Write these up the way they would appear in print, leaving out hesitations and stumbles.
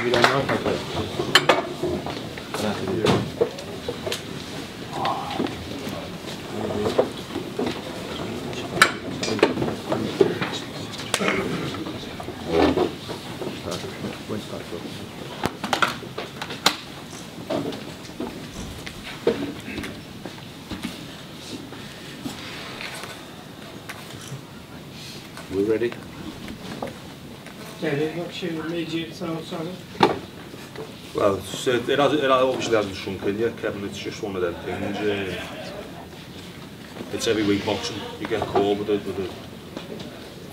You don't know if I could. We ready? Yeah, what's your immediate thoughts on it? Well, it obviously hasn't shrunk in yet, Kevin. It's just one of them things. It's heavyweight boxing. You get caught with it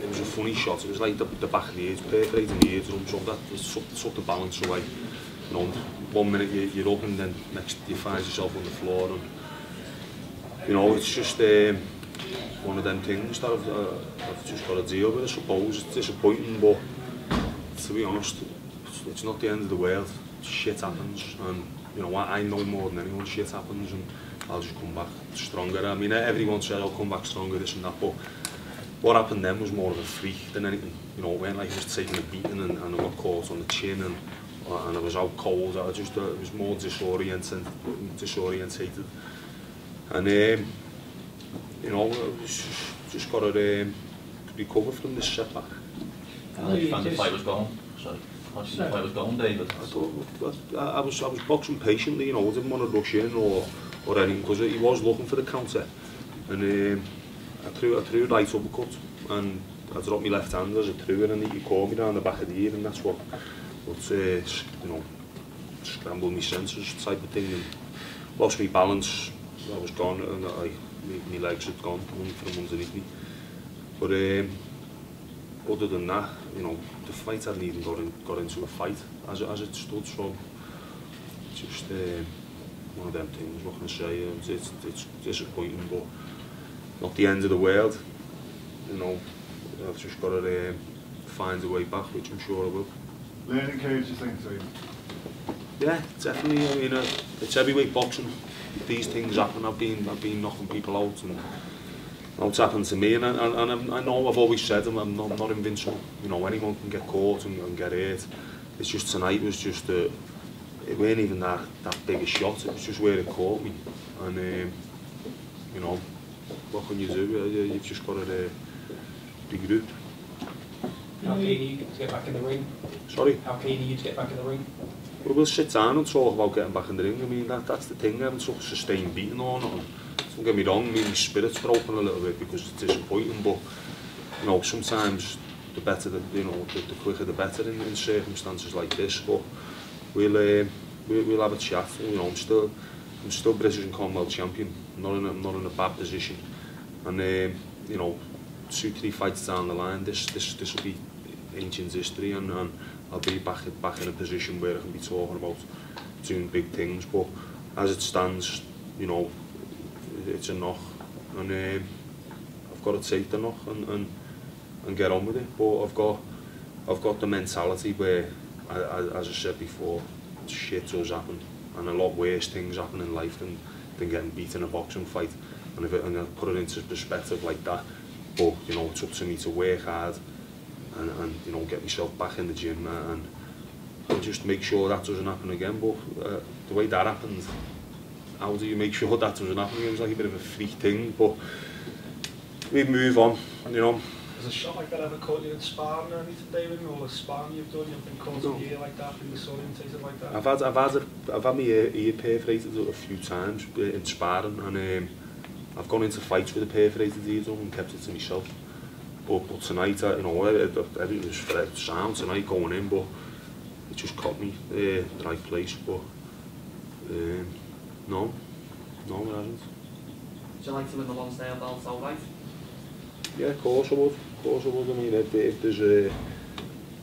was a funny shot. It was like the back of the ears, perforating the eardrum, so that took the balance away. You know, 1 minute you're up and then next you find yourself on the floor. And, you know, it's just one of them things that I've just got to deal with. I suppose it's disappointing, but to be honest, it's not the end of the world. Shit happens, and you know I know more than anyone. Shit happens, and I'll just come back stronger. I mean, everyone said I'll come back stronger, this and that, but what happened then was more of a freak than anything. You know, when like I was taking a beating and I got caught on the chin and I was out cold. I just it was more disorientated, and you know, just got to recover from this setback. How did you find the fight was going? Sorry. How did you think the fight was going, David? I was boxing patiently, you know. I didn't want to rush in or anything, because he was looking for the counter, and I threw a right uppercut, and I dropped my left hand as I threw it, and he caught me down the back of the ear, and that's what you know, scrambled my senses type of thing, and lost my balance. I was gone, and my legs had gone from underneath me. But other than that, you know, the fight hadn't even got into a fight as it stood, so just one of them things. What can I say? It's disappointing, but not the end of the world. You know, I've just got to find a way back, which I'm sure I will. Learning curves, you think, so? Yeah, definitely. I mean, it's heavyweight boxing. These things happen. I've been knocking people out, and now it's happened to me. And I know I've always said I'm not invincible. You know, anyone can get caught and get hurt. It's just tonight was just it weren't even that big a shot. It was just where it caught me, and you know, what can you do? You've just got to regroup. How keen are you to get back in the ring? Sorry? How keen are you to get back in the ring? Well, we'll sit down and talk about getting back in the ring. I mean, that's the thing. I haven't took a sustained beating or nothing. Don't get me wrong, my spirits are open a little bit because it's disappointing, but you know, sometimes the better, you know, the quicker the better in circumstances like this. But we'll have a chat. You know, I'm still British and Commonwealth champion. I'm not in a bad position, and you know, 2-3 fights down the line, this will be ancient history, and I'll be back in a position where I can be talking about doing big things. But as it stands, you know, it's a knock, and I've got to take the knock and get on with it. But I've got the mentality where, as I said before, shit does happen, and a lot worse things happen in life than getting beat in a boxing fight. And I put it into perspective like that. But you know, it's up to me to work hard and you know, get myself back in the gym and just make sure that doesn't happen again. But the way that happened, how do you make sure that doesn't happen again? It was like a bit of a freak thing, but we move on, you know. Has a shot like that ever caught you in sparring or anything, David? All the sparring you've done, you've been caught in the ear like that, been disorientated like that? I've had my ear perforated a few times in sparring, and I've gone into fights with a perforated eardrum and kept it to myself. But tonight, you know, everything was sound tonight going in, but it just caught me the right place. But no, it hasn't. Would you like to win the Lonsdale belt outright? Yeah, of course I would. I mean, if there's a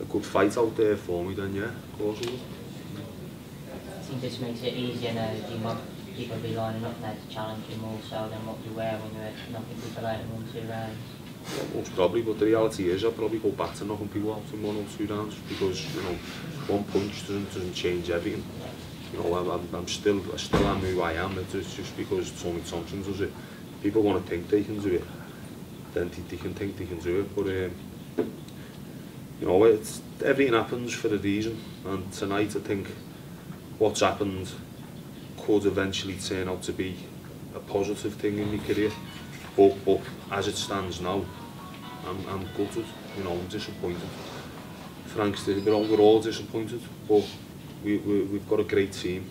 good fight out there for me, then yeah, of course I would. I think this makes it easier now. People be lining up now to challenge you more so than what you were when you were knocking people out in 1-2 rounds. Yeah, most probably, but the reality is I'll probably go back to knocking people out in 1 or 2 rounds, because you know, one punch doesn't change everything. You know, I still am who I am. It's just because Tony Thompson does it. People want to think they can do it, then they can think they can do it. But you you know, everything happens for a reason, and tonight I think what's happened could eventually turn out to be a positive thing in my career, but as it stands now, I'm gutted, you know, I'm disappointed. Frank's, we're all disappointed, but we've got a great team,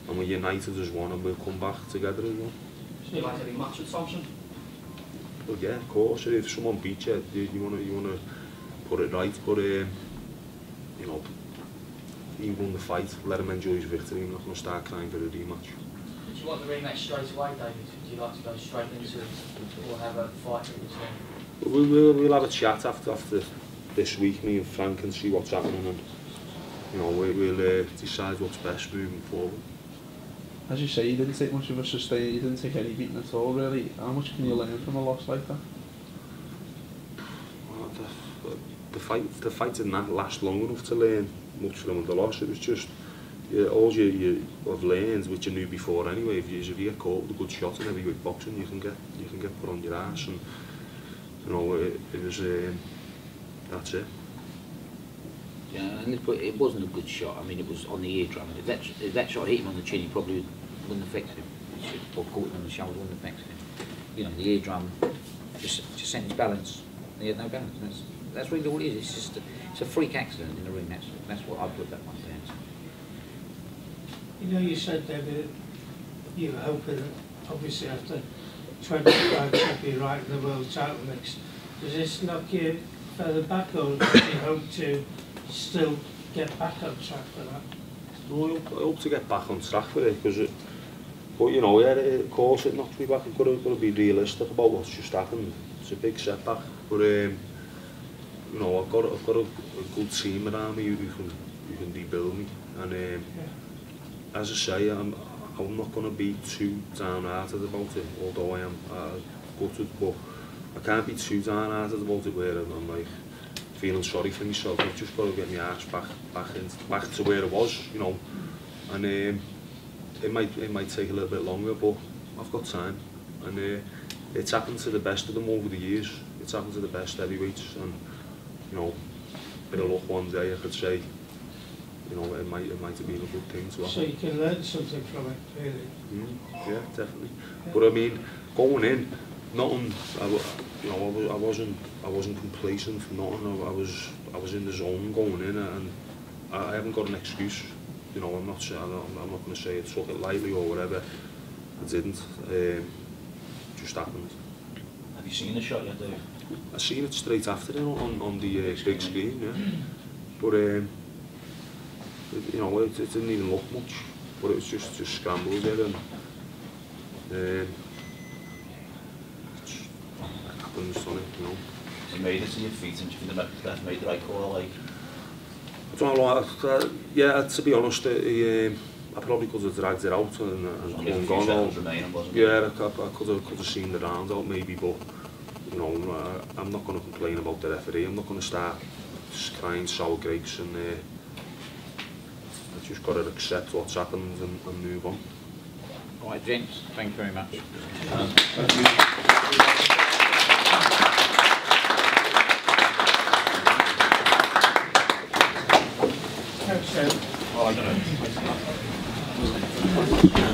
and we're united as one, and we'll come back together as one. So you like to rematch with Thompson? Well, yeah, of course. If someone beats you, you wanna put it right. But you know, he won the fight. Let him enjoy his victory. I'm not going to start crying for a rematch. Do you want the rematch straight away, David? Do you like to go straight into it, or have a fight in between? We'll have a chat after this week, me and Frank, and see what's happening, and you know, we'll decide what's best moving forward. As you say, you didn't take much of a sustain, you didn't take any beating at all, really. How much can you learn from a loss like that? Well, the fight didn't last long enough to learn much from the loss. It was just all you have learned, which you knew before anyway. If you get caught with a good shot in heavyweight boxing, you can get put on your ass, and you know, it was that's it. Yeah, and it wasn't a good shot. I mean, it was on the eardrum. If that shot hit him on the chin, he probably wouldn't affect him. Or caught him on the shoulder, wouldn't affect him. You know, the eardrum just sent his balance. He had no balance. That's really all it is. It's a freak accident in the ring. That's what I put that one down to. You know, you said that you were hoping, obviously after 25 champion right in the world title mix, does this knock you further back, or do you hope to still get back on track for that? No, I hope to get back on track for it, because but you know, yeah, of course it knocks me back. I've got to be realistic about what's just happened. It's a big setback, but you know, I've got a good team around me who can rebuild me, and as I say, I'm not going to be too downhearted about it, although I am gutted, but I can't be too downhearted about it where I'm like feeling sorry for myself. I've just got to get my arse back to where it was, you know, and it might take a little bit longer, but I've got time, and it's happened to the best of them over the years. It's happened to the best heavyweights, and you know, bit of luck one day I could say, you know, it might have been a good thing to happen. So you can learn something from it, really. Yeah, definitely. Yeah. But I mean, going in, nothing. You know, I wasn't complacent. Nothing. I was in the zone going in, and I haven't got an excuse. You know, I'm not going to say I took it lightly or whatever. I didn't. Just happened. Have you seen the shot yet, Dave? I seen it straight after it on the big screen. Yeah. But you know, it didn't even look much. But it was just scrambled there, and it happens, doesn't it? You know. You made it to your feet, and you think that made the right call, like. I don't know. Yeah, to be honest, I probably could have dragged it out and gone on. Yeah, I could have seen the round out maybe, but you know, I'm not going to complain about the referee. I'm not going to start crying sour grapes, and I just got to accept what's happened and move on. All right, gents, thank you very much. Thank you. Thanks, Ed. Oh, I don't know.